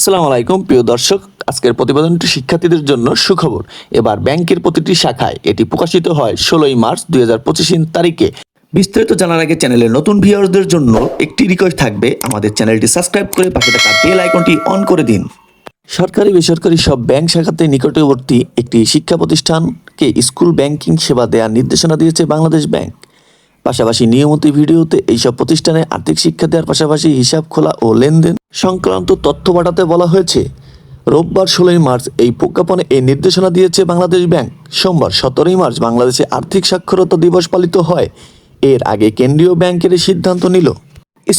আসসালামু আলাইকুম প্রিয় দর্শক, আজকের প্রতিবেদনটি শিক্ষার্থীদের জন্য সুখবর। এবার ব্যাংকের প্রতিটি শাখায় এটি প্রকাশিত হয় 16 মার্চ 2025 তারিখে। বিস্তারিত জানার আগে চ্যানেলের নতুন ভিউয়ারদের জন্য একটি রিকোয়েস্ট থাকবে, আমাদের চ্যানেলটি সাবস্ক্রাইব করে পাশে থাকা বেল আইকনটি অন করে দিন। সরকারি বেসরকারি সব ব্যাংক শাখাতে নিকটবর্তী একটি শিক্ষা প্রতিষ্ঠানকে স্কুল ব্যাংকিং সেবা দেওয়ার নির্দেশনা দিয়েছে বাংলাদেশ ব্যাংক। পাশাপাশি নিয়মিত ভিডিওতে এইসব প্রতিষ্ঠানে আর্থিক শিক্ষা দেওয়ার পাশাপাশি হিসাব খোলা ও লেনদেন সংক্রান্ত তথ্য পাঠাতে বলা হয়েছে। রোববার 16 মার্চ এই প্রজ্ঞাপনে এই নির্দেশনা দিয়েছে বাংলাদেশ ব্যাংক। সোমবার 17 মার্চ বাংলাদেশে আর্থিক সাক্ষরতা দিবস পালিত হয়। এর আগে কেন্দ্রীয় ব্যাংকের সিদ্ধান্ত নিল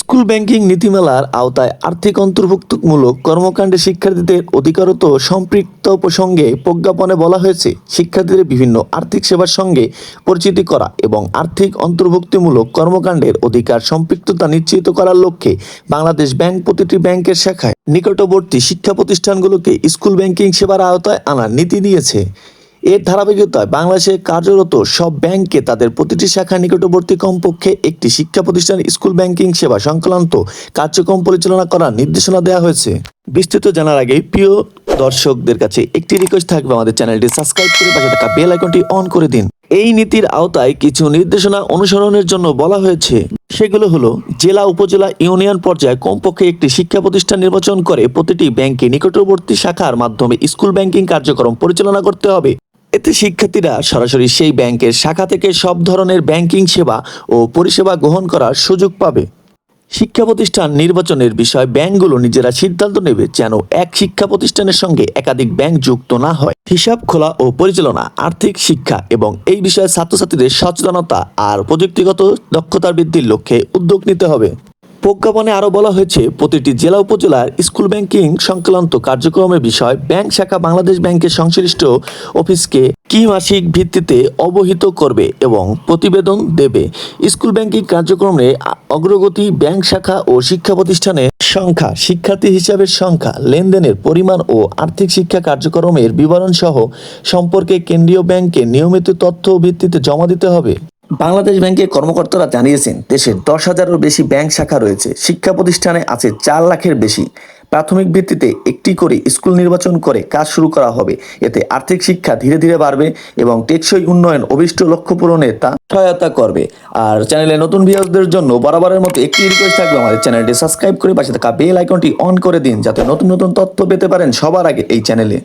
স্কুল ব্যাংকিং নীতিমালার আওতায় আর্থিক অন্তর্ভুক্তমূলক কর্মকাণ্ডে শিক্ষার্থীদের অধিকারত সম্পৃক্ত প্রসঙ্গে প্রজ্ঞাপনে বলা হয়েছে, শিক্ষার্থীদের বিভিন্ন আর্থিক সেবার সঙ্গে পরিচিতি করা এবং আর্থিক অন্তর্ভুক্তিমূলক কর্মকাণ্ডের অধিকার সম্পৃক্ততা নিশ্চিত করার লক্ষ্যে বাংলাদেশ ব্যাংক প্রতিটি ব্যাংকের শাখায় নিকটবর্তী শিক্ষা প্রতিষ্ঠানগুলোকে স্কুল ব্যাংকিং সেবার আওতায় আনার নীতি দিয়েছে। এর ধারাবাহিকতায় বাংলাদেশে কার্যরত সব ব্যাংককে তাদের প্রতিটি শাখা নিকটবর্তী কমপক্ষে একটি শিক্ষা প্রতিষ্ঠান স্কুল ব্যাংকিং সেবা সংক্রান্ত কার্যক্রম পরিচালনা করার নির্দেশনা দেওয়া হয়েছে। বিস্তৃত জানার আগে প্রিয় দর্শকদের কাছে একটি রিকোয়েস্ট থাকবে, আমাদের চ্যানেলটি সাবস্ক্রাইব করে পাশে থাকা বেল আইকনটি অন করে দিন। এই নীতির আওতায় কিছু নির্দেশনা অনুসরণের জন্য বলা হয়েছে। সেগুলো হলো, জেলা উপজেলা ইউনিয়ন পর্যায়ে কমপক্ষে একটি শিক্ষা প্রতিষ্ঠান নির্বাচন করে প্রতিটি ব্যাংকে নিকটবর্তী শাখার মাধ্যমে স্কুল ব্যাংকিং কার্যক্রম পরিচালনা করতে হবে। এতে শিক্ষার্থীরা সরাসরি সেই ব্যাংকের শাখা থেকে সব ধরনের ব্যাংকিং সেবা ও পরিষেবা গ্রহণ করার সুযোগ পাবে। শিক্ষা প্রতিষ্ঠান নির্বাচনের বিষয় ব্যাংকগুলো নিজেরা সিদ্ধান্ত নেবে, যেন এক শিক্ষা প্রতিষ্ঠানের সঙ্গে একাধিক ব্যাংক যুক্ত না হয়। হিসাব খোলা ও পরিচালনা, আর্থিক শিক্ষা এবং এই বিষয়ে ছাত্রছাত্রীদের সচেতনতা আর প্রযুক্তিগত দক্ষতা বৃদ্ধির লক্ষ্যে উদ্যোগ নিতে হবে। প্রজ্ঞাপনে আরও বলা হয়েছে, প্রতিটি জেলা উপজেলার স্কুল ব্যাংকিং সংক্রান্ত কার্যক্রমের বিষয় ব্যাংক শাখা বাংলাদেশ ব্যাংকের সংশ্লিষ্ট অফিসকে মাসিক ভিত্তিতে অবহিত করবে এবং প্রতিবেদন দেবে। স্কুল ব্যাংকিং কার্যক্রমে অগ্রগতি, ব্যাংক শাখা ও শিক্ষা প্রতিষ্ঠানের সংখ্যা, শিক্ষার্থী হিসাবের সংখ্যা, লেনদেনের পরিমাণ ও আর্থিক শিক্ষা কার্যক্রমের বিবরণ সহ সম্পর্কে কেন্দ্রীয় ব্যাংকে নিয়মিত তথ্য ভিত্তিতে জমা দিতে হবে। বাংলাদেশ ব্যাংকের কর্মকর্তারা জানিয়েছেন, দেশের 10,000-এরও বেশি ব্যাংক শাখা রয়েছে। শিক্ষা প্রতিষ্ঠানে আছে 4 লাখের বেশি। প্রাথমিক ভিত্তিতে একটি করে স্কুল নির্বাচন করে কাজ শুরু করা হবে। এতে আর্থিক শিক্ষা ধীরে ধীরে বাড়বে এবং টেকসই উন্নয়ন অভিষ্ট লক্ষ্য পূরণে তা সহায়তা করবে। আর চ্যানেলে নতুন ভিউয়ারদের জন্য বরাবরের মতো একটি রিকোয়েস্ট থাকবে, আমাদের চ্যানেলটি সাবস্ক্রাইব করে পাশে থাকা বেল আইকনটি অন করে দিন, যাতে নতুন নতুন তথ্য পেতে পারেন সবার আগে এই চ্যানেলে।